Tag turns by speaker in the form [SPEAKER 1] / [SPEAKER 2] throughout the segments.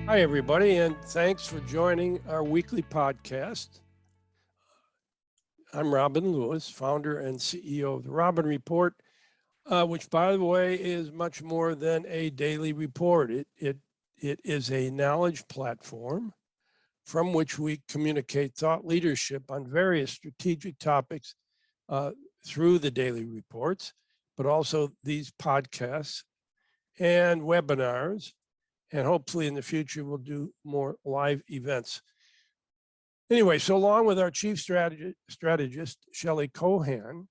[SPEAKER 1] Hi, everybody, and thanks for joining our weekly podcast. I'm Robin Lewis, founder and CEO of the Robin Report, which, by the way, is much more than a daily report. It is a knowledge platform from which we communicate thought leadership on various strategic topics through the daily reports, but also these podcasts and webinars. And hopefully in the future, we'll do more live events. Anyway, so along with our chief strategist, Shelley Kohan,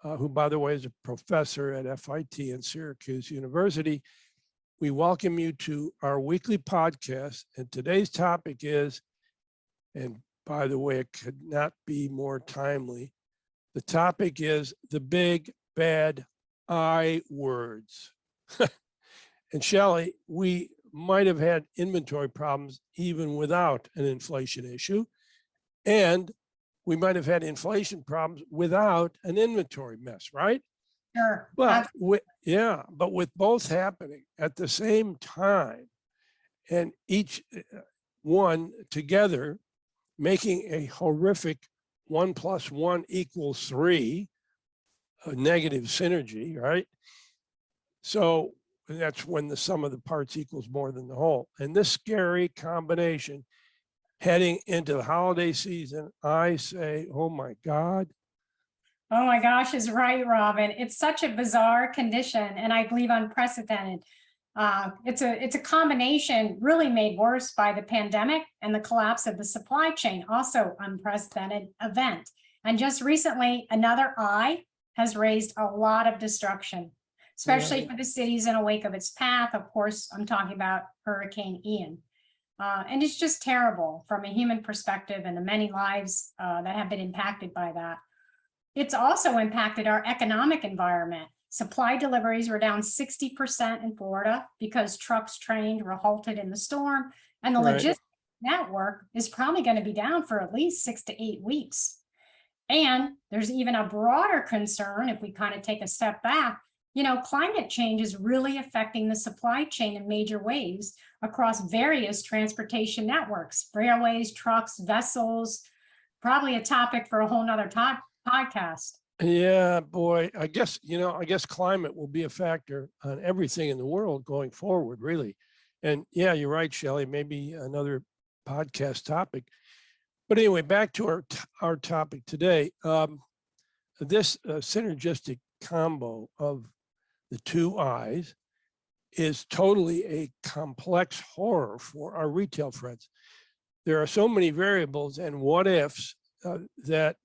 [SPEAKER 1] who, by the way, is a professor at FIT and Syracuse University, we welcome you to our weekly podcast. And today's topic is, and by the way, it could not be more timely, the topic is the big, bad I words. And Shelley, we might have had inventory problems even without an inflation issue. And we might have had inflation problems without an inventory mess, right?
[SPEAKER 2] Sure.
[SPEAKER 1] But but with both happening at the same time and each one together making a horrific 1 + 1 = 3, a negative synergy, right? So that's when the sum of the parts equals more than the whole. And this scary combination heading into the holiday season, I say, oh my God.
[SPEAKER 2] Oh my gosh, is right, Robin. It's such a bizarre condition, and I believe unprecedented. It's a combination really made worse by the pandemic and the collapse of the supply chain, also unprecedented event. And just recently, another I has raised a lot of destruction, especially for the cities in the wake of its path. Of course, I'm talking about Hurricane Ian. And it's just terrible from a human perspective and the many lives that have been impacted by that. It's also impacted our economic environment. Supply deliveries were down 60% in Florida because trucks trained were halted in the storm, and the logistics network is probably going to be down for at least 6 to 8 weeks. And there's even a broader concern if we kind of take a step back. You know, climate change is really affecting the supply chain in major ways across various transportation networks, railways, trucks, vessels, probably a topic for a whole nother podcast.
[SPEAKER 1] Yeah, boy, I guess climate will be a factor on everything in the world going forward, really. And yeah, you're right, Shelley, maybe another podcast topic. But anyway, back to our topic today. This synergistic combo of the two I's is totally a complex horror for our retail friends. There are so many variables and what ifs that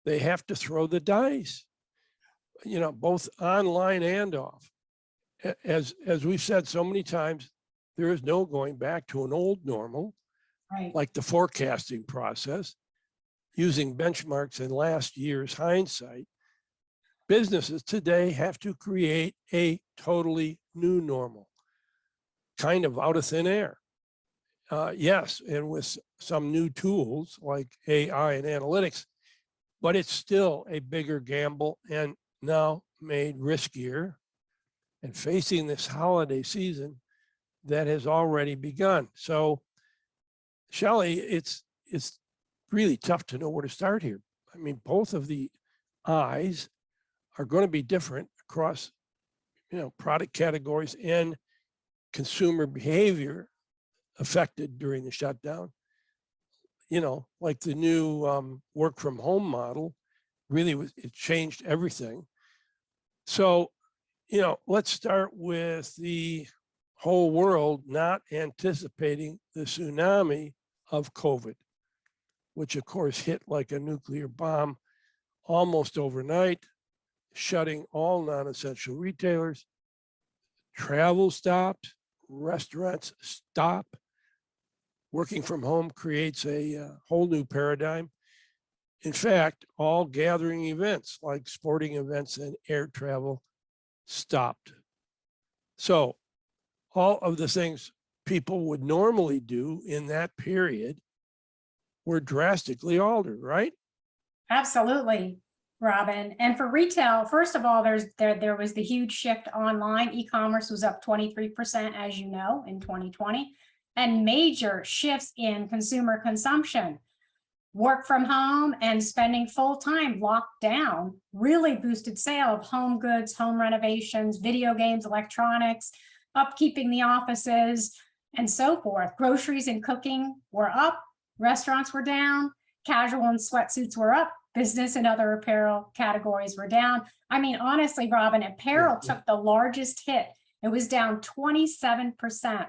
[SPEAKER 1] they have to throw the dice, you know, both online and off. As we've said so many times, there is no going back to an old normal,
[SPEAKER 2] right,
[SPEAKER 1] like the forecasting process, using benchmarks in last year's hindsight. Businesses today have to create a totally new normal, kind of out of thin air. Yes, and with some new tools like AI and analytics, but it's still a bigger gamble and now made riskier and facing this holiday season that has already begun. So, Shelley, it's really tough to know where to start here. I mean, both of the I's are going to be different across, product categories and consumer behavior affected during the shutdown. You know, like the new work from home model, really it changed everything. So, let's start with the whole world not anticipating the tsunami of COVID, which of course hit like a nuclear bomb almost overnight, shutting all non-essential retailers. Travel stopped, restaurants stopped. Working from home creates a whole new paradigm. In fact, all gathering events like sporting events and air travel stopped. So all of the things people would normally do in that period were drastically altered, right?
[SPEAKER 2] Absolutely, Robin. And for retail, first of all, there was the huge shift online. E-commerce was up 23%, as you know, in 2020. and major shifts in consumer consumption. Work from home and spending full time locked down really boosted sale of home goods, home renovations, video games, electronics, upkeeping the offices, and so forth. Groceries and cooking were up, restaurants were down, casual and sweatsuits were up, business and other apparel categories were down. I mean, honestly, Robin, apparel took the largest hit. It was down 27%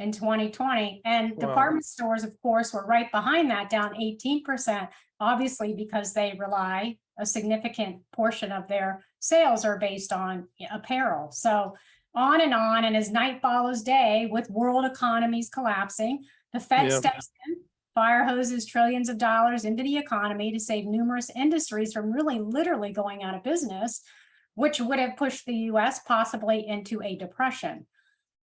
[SPEAKER 2] in 2020. And
[SPEAKER 1] Wow.
[SPEAKER 2] department stores, of course, were right behind that, down 18%, obviously, because they rely, a significant portion of their sales are based on apparel. So on. And as night follows day, with world economies collapsing, the Fed
[SPEAKER 1] Yeah.
[SPEAKER 2] steps in, fire hoses trillions of dollars into the economy to save numerous industries from really literally going out of business, which would have pushed the US possibly into a depression.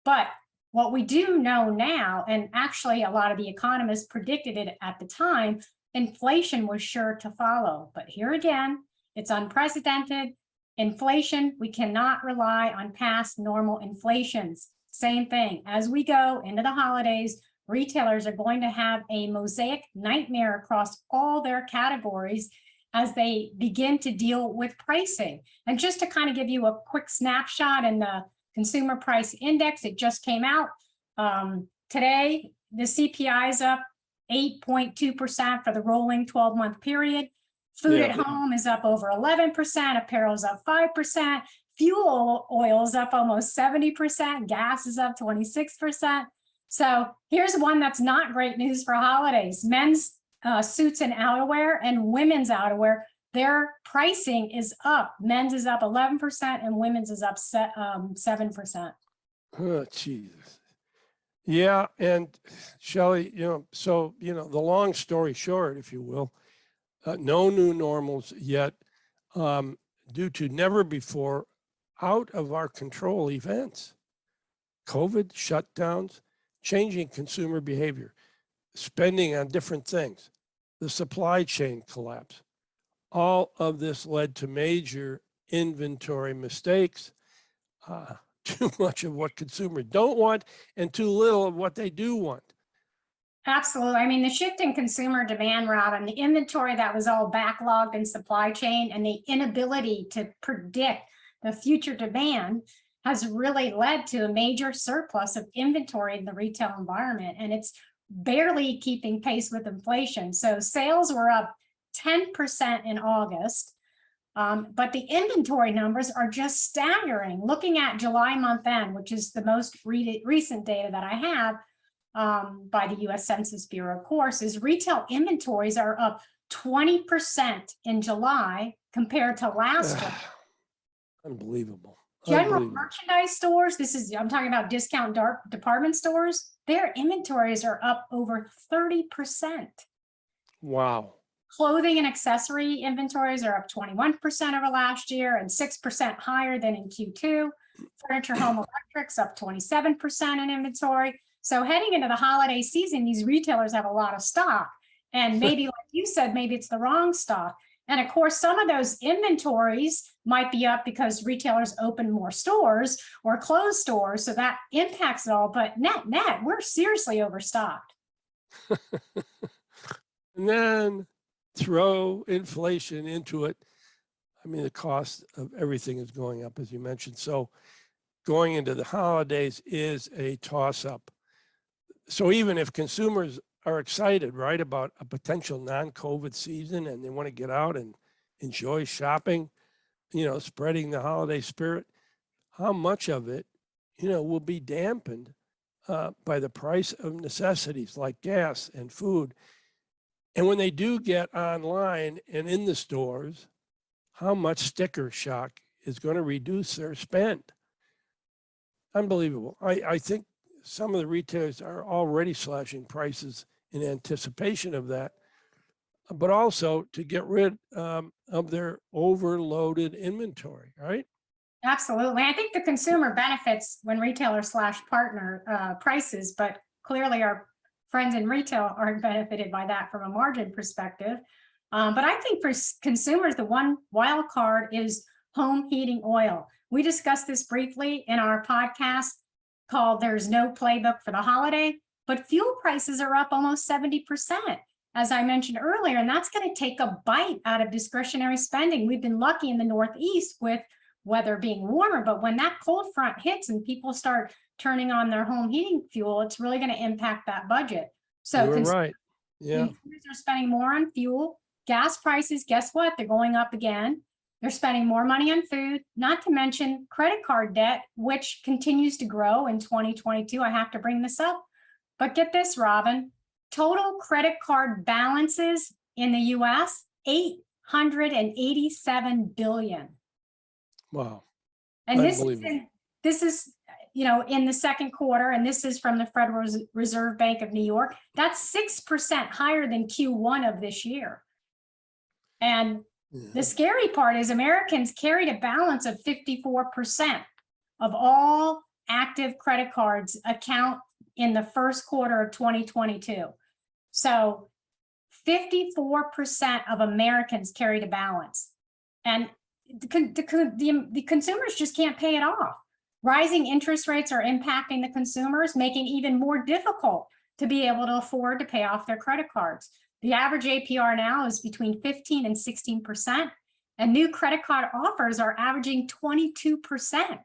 [SPEAKER 2] But what we do know now, and actually a lot of the economists predicted it at the time, inflation was sure to follow. But here again, it's unprecedented. Inflation, we cannot rely on past normal inflations. Same thing, as we go into the holidays, retailers are going to have a mosaic nightmare across all their categories as they begin to deal with pricing. And just to kind of give you a quick snapshot in the Consumer Price Index, it just came out today. The CPI is up 8.2% for the rolling 12-month period. Food at home is up over 11%, apparel is up 5%, fuel oil is up almost 70%, gas is up 26%. So here's one that's not great news for holidays. Men's suits and outerwear and women's outerwear, their pricing is up. Men's is up 11% and women's is up 7%.
[SPEAKER 1] Oh, Jesus. Yeah. And Shelley, so, the long story short, if you will, no new normals yet, due to never before out of our control events, COVID shutdowns, changing consumer behavior, spending on different things, the supply chain collapse. All of this led to major inventory mistakes, too much of what consumers don't want and too little of what they do want.
[SPEAKER 2] Absolutely. I mean, the shift in consumer demand, Rob, and the inventory that was all backlogged in supply chain and the inability to predict the future demand has really led to a major surplus of inventory in the retail environment. And it's barely keeping pace with inflation. So sales were up 10% in August, but the inventory numbers are just staggering. Looking at July month end, which is the most recent data that I have, by the US Census Bureau, of course, is retail inventories are up 20% in July compared to last year.
[SPEAKER 1] Unbelievable.
[SPEAKER 2] General merchandise stores, I'm talking about discount department stores, their inventories are up over 30%.
[SPEAKER 1] Wow.
[SPEAKER 2] Clothing and accessory inventories are up 21% over last year and 6% higher than in Q2. Furniture, home electrics up 27% in inventory. So heading into the holiday season, these retailers have a lot of stock. And maybe, like you said, maybe it's the wrong stock. And of course, some of those inventories might be up because retailers open more stores or close stores. So that impacts it all. But net, we're seriously overstocked.
[SPEAKER 1] And then throw inflation into it. I mean, the cost of everything is going up, as you mentioned. So going into the holidays is a toss-up. So even if consumers are excited, right, about a potential non-COVID season and they want to get out and enjoy shopping, spreading the holiday spirit, how much of it, will be dampened by the price of necessities like gas and food. And when they do get online and in the stores, how much sticker shock is going to reduce their spend? Unbelievable. I think some of the retailers are already slashing prices in anticipation of that, but also to get rid of their overloaded inventory, right?
[SPEAKER 2] Absolutely. I think the consumer benefits when retailers slash partner prices, but clearly our friends in retail aren't benefited by that from a margin perspective. But I think for consumers, the one wild card is home heating oil. We discussed this briefly in our podcast called There's No Playbook for the Holiday, but fuel prices are up almost 70%, as I mentioned earlier, and that's going to take a bite out of discretionary spending. We've been lucky in the Northeast with weather being warmer, but when that cold front hits and people start turning on their home heating fuel, it's really going to impact that budget. So
[SPEAKER 1] You're right. Yeah.
[SPEAKER 2] consumers are spending more on fuel. Gas prices, guess what? They're going up again. They're spending more money on food, not to mention credit card debt, which continues to grow in 2022. I have to bring this up. But get this, Robin, total credit card balances in the US, $887 billion.
[SPEAKER 1] Wow.
[SPEAKER 2] And this is, you know, in the second quarter, and this is from the Federal Reserve Bank of New York. That's 6% higher than Q1 of this year. And the scary part is Americans carried a balance of 54% of all active credit cards account in the first quarter of 2022. So 54% of Americans carried a balance. And the consumers just can't pay it off. Rising interest rates are impacting the consumers, making it even more difficult to be able to afford to pay off their credit cards. The average APR now is between 15 and 16%, and new credit card offers are averaging 22%.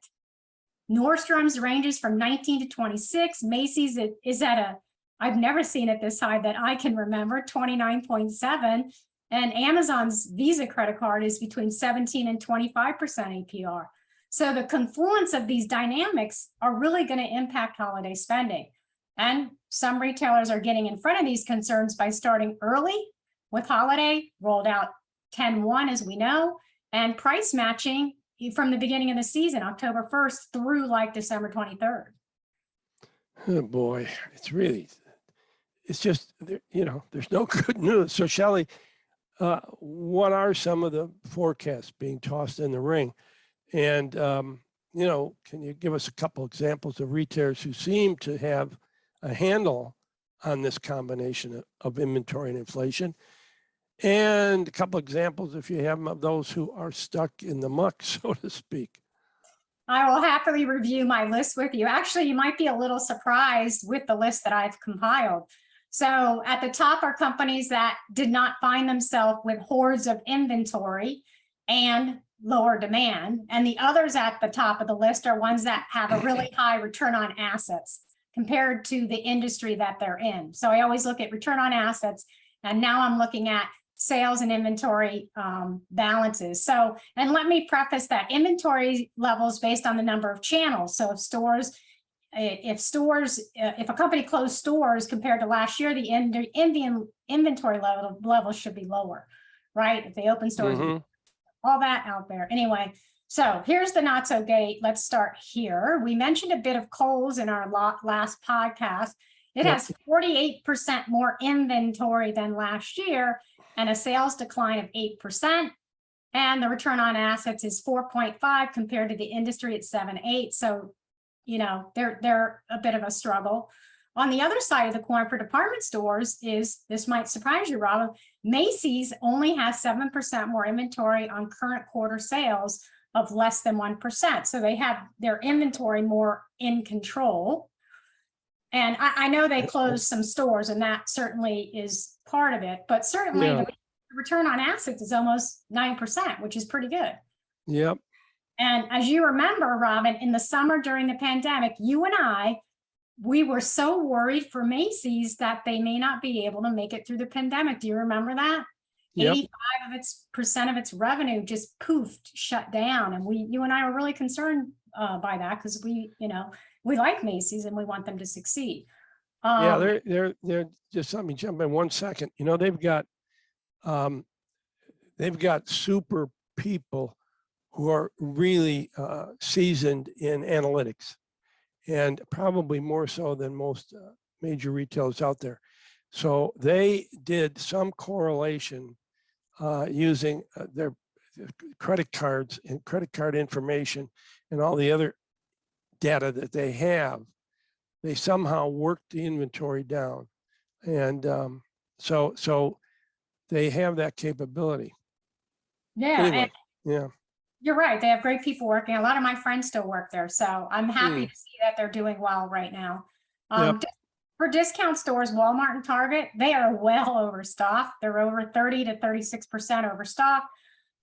[SPEAKER 2] Nordstrom's ranges from 19 to 26. Macy's is at a, I've never seen it this high that I can remember, 29.7. And Amazon's Visa credit card is between 17 and 25% APR. So the confluence of these dynamics are really going to impact holiday spending. And some retailers are getting in front of these concerns by starting early with holiday, rolled out 10/1, as we know, and price matching from the beginning of the season, October 1st through like December 23rd.
[SPEAKER 1] Oh boy, it's just, you know, there's no good news. So Shelley, what are some of the forecasts being tossed in the ring? And, you know, can you give us a couple examples of retailers who seem to have a handle on this combination of inventory and inflation? And a couple examples, if you have them, of those who are stuck in the muck, so to speak.
[SPEAKER 2] I will happily review my list with you. Actually, you might be a little surprised with the list that I've compiled. So at the top are companies that did not find themselves with hordes of inventory and lower demand. And the others at the top of the list are ones that have a really high return on assets compared to the industry that they're in. So I always look at return on assets, and now I'm looking at sales and inventory balances. So, and let me preface that inventory levels based on the number of channels. So if a company closed stores compared to last year, the inventory level should be lower, right? If they open stores, all that out there. Anyway, so here's the not so great. Let's start here. We mentioned a bit of Kohl's in our last podcast. It has 48% more inventory than last year and a sales decline of 8%. And the return on assets is 4.5 compared to the industry at 7.8. So, you know, they're a bit of a struggle. On the other side of the coin for department stores is, this might surprise you, Robin, Macy's only has 7% more inventory on current quarter sales of less than 1%. So they have their inventory more in control. And I know they closed some stores, and that certainly is part of it, but certainly the return on assets is almost 9%, which is pretty good.
[SPEAKER 1] Yep.
[SPEAKER 2] And as you remember, Robin, in the summer during the pandemic, you and we were so worried for Macy's that they may not be able to make it through the pandemic. Do you remember that?
[SPEAKER 1] Yep.
[SPEAKER 2] 85% of its revenue just poofed, shut down. And you and I were really concerned by that, because we like Macy's and we want them to succeed.
[SPEAKER 1] Yeah, they're just, let me jump in 1 second. You know, they've got super people who are really seasoned in analytics, and probably more so than most major retailers out there. So they did some correlation using their credit cards and credit card information and all the other data that they have. They somehow worked the inventory down. And so they have that capability.
[SPEAKER 2] Yeah.
[SPEAKER 1] Anyway, yeah.
[SPEAKER 2] You're right. They have great people working. A lot of my friends still work there. So I'm happy to see that they're doing well right now.
[SPEAKER 1] Yep.
[SPEAKER 2] For discount stores, Walmart and Target, they are well overstocked. They're over 30 to 36% overstocked.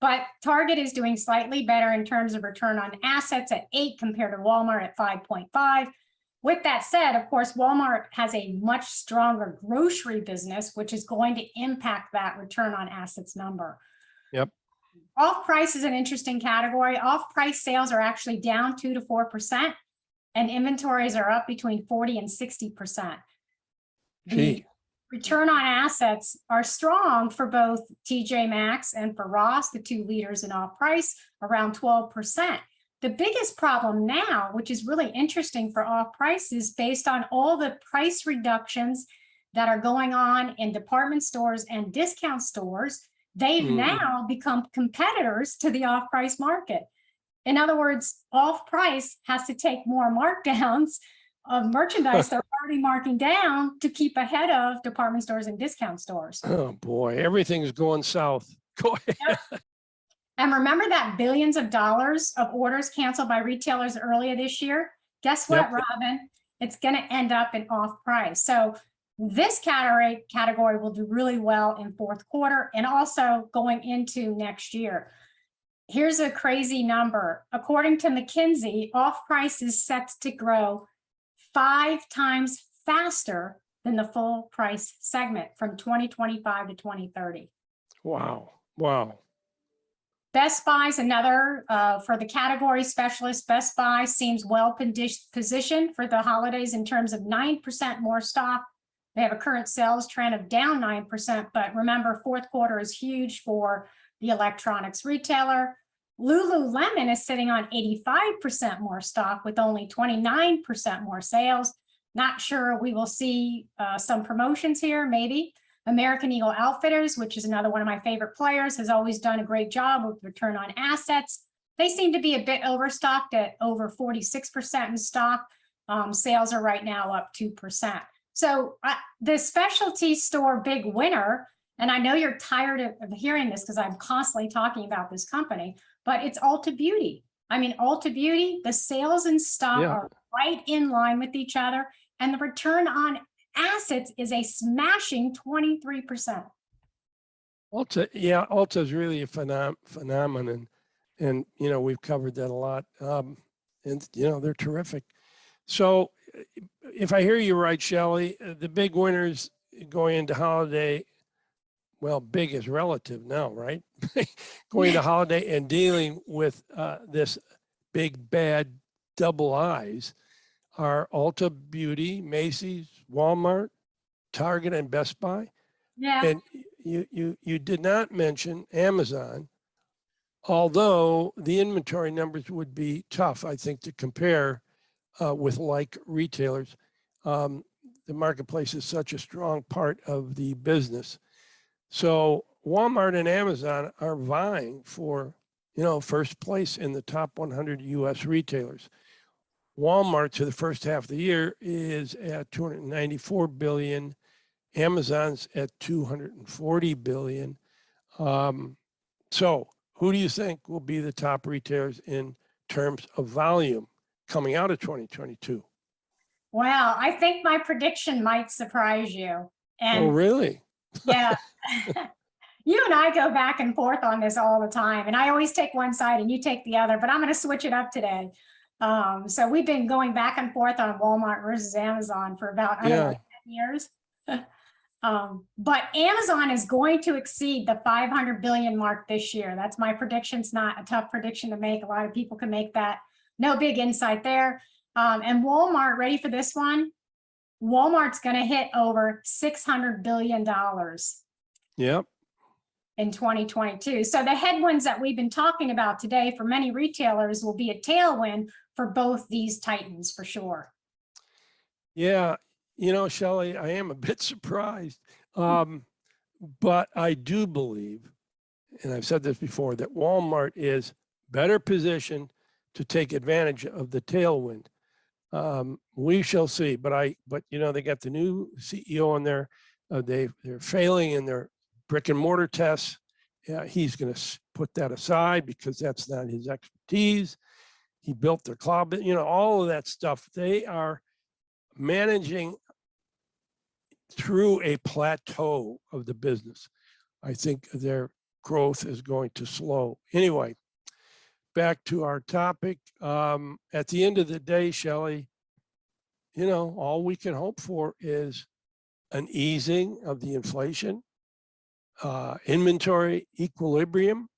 [SPEAKER 2] But Target is doing slightly better in terms of return on assets at 8 compared to Walmart at 5.5. With that said, of course, Walmart has a much stronger grocery business, which is going to impact that return on assets number.
[SPEAKER 1] Yep.
[SPEAKER 2] Off-price is an interesting category. Off-price sales are actually down 2 to 4%, and inventories are up between 40 and 60%. The return on assets are strong for both TJ Maxx and for Ross, the two leaders in off-price, around 12%. The biggest problem now, which is really interesting for off-price, is based on all the price reductions that are going on in department stores and discount stores. They've now become competitors to the off-price market. In other words, off-price has to take more markdowns of merchandise they're already marking down to keep ahead of department stores and discount stores.
[SPEAKER 1] Oh boy, everything's going south. Go ahead.
[SPEAKER 2] Yep. And remember that billions of dollars of orders canceled by retailers earlier this year? Guess what, Robin? It's going to end up in off-price. So this category will do really well in fourth quarter and also going into next year. Here's a crazy number. According to McKinsey, off-price is set to grow 5 times faster than the full price segment from 2025 to 2030.
[SPEAKER 1] Wow. Wow.
[SPEAKER 2] Best Buy is another, for the category specialist. Best Buy seems well positioned for the holidays in terms of 9% more stock. They have a current sales trend of down 9%, but remember, fourth quarter is huge for the electronics retailer. Lululemon is sitting on 85% more stock with only 29% more sales. Not sure we will see some promotions here, maybe. American Eagle Outfitters, which is another one of my favorite players, has always done a great job with return on assets. They seem to be a bit overstocked at over 46% in stock. Sales are right now up 2%. So the specialty store big winner, and I know you're tired of hearing this because I'm constantly talking about this company, but it's Ulta Beauty. I mean, Ulta Beauty, the sales and stock are right in line with each other, and the return on assets is a smashing 23%.
[SPEAKER 1] Ulta, yeah, Ulta is really a phenomenon, and you know we've covered that a lot, and you know they're terrific. So, if I hear you right, Shelley, the big winners going into holiday, well, big is relative now, right? Going into holiday and dealing with this big bad double eyes are Ulta Beauty, Macy's, Walmart, Target, and Best Buy.
[SPEAKER 2] Yeah.
[SPEAKER 1] And you did not mention Amazon, although the inventory numbers would be tough, I think, to compare with like retailers. The marketplace is such a strong part of the business. So Walmart and Amazon are vying for, you know, first place in the top 100 US retailers. Walmart to the first half of the year is at 294 billion. Amazon's at 240 billion. So who do you think will be the top retailers in terms of volume coming out of 2022?
[SPEAKER 2] Well, I think my prediction might surprise you. And
[SPEAKER 1] oh, really?
[SPEAKER 2] Yeah. You and I go back and forth on this all the time, and I always take one side and you take the other, but I'm going to switch it up today. So we've been going back and forth on Walmart versus Amazon for about, I don't know, 10 years. But Amazon is going to exceed the 500 billion mark this year. That's my prediction. It's not a tough prediction to make. A lot of people can make that. No big insight there. And Walmart, ready for this one? Walmart's going to hit over $600 billion.
[SPEAKER 1] Yep.
[SPEAKER 2] In 2022. So the headwinds that we've been talking about today for many retailers will be a tailwind for both these titans for sure.
[SPEAKER 1] Yeah, you know, Shelley, I am a bit surprised, but I do believe, and I've said this before, that Walmart is better positioned to take advantage of the tailwind. We shall see, but you know, they got the new CEO in there. They're failing in their brick and mortar tests. He's going to put that aside because that's not his expertise. He built their cloud, you know, all of that stuff. They are managing through a plateau of the business. I think their growth is going to slow. Anyway, back to our topic. At the end of the day, Shelley, all we can hope for is an easing of the inflation, inventory equilibrium,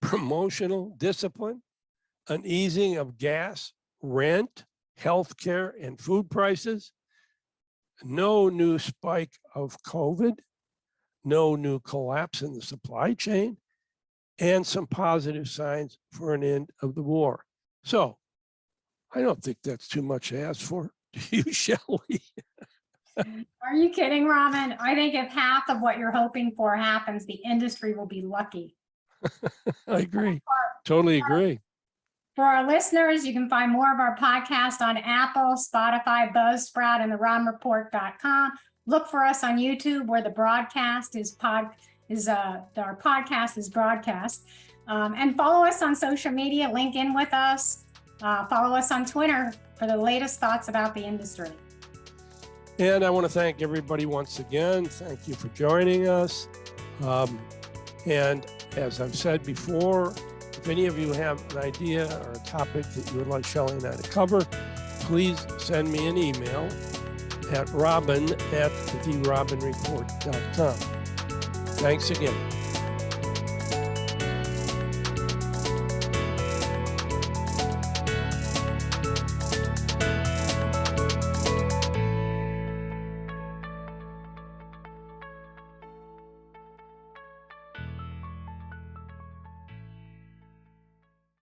[SPEAKER 1] promotional discipline, an easing of gas, rent, healthcare, and food prices, no new spike of COVID, no new collapse in the supply chain, and some positive signs for an end of the war. So I don't think that's too much to ask for. Do you, Shelley?
[SPEAKER 2] Are you kidding, Robin? I think if half of what you're hoping for happens, the industry will be lucky.
[SPEAKER 1] I agree. Totally agree.
[SPEAKER 2] For our listeners, you can find more of our podcast on Apple, Spotify, Buzzsprout, and theronreport.com. Look for us on YouTube, where the broadcast our podcast is broadcast. And follow us on social media, link in with us. Follow us on Twitter for the latest thoughts about the industry.
[SPEAKER 1] And I want to thank everybody once again. Thank you for joining us. And as I've said before, if any of you have an idea or a topic that you would like Shelley and I to cover, please send me an email at robin@therobinreport.com. Thanks again.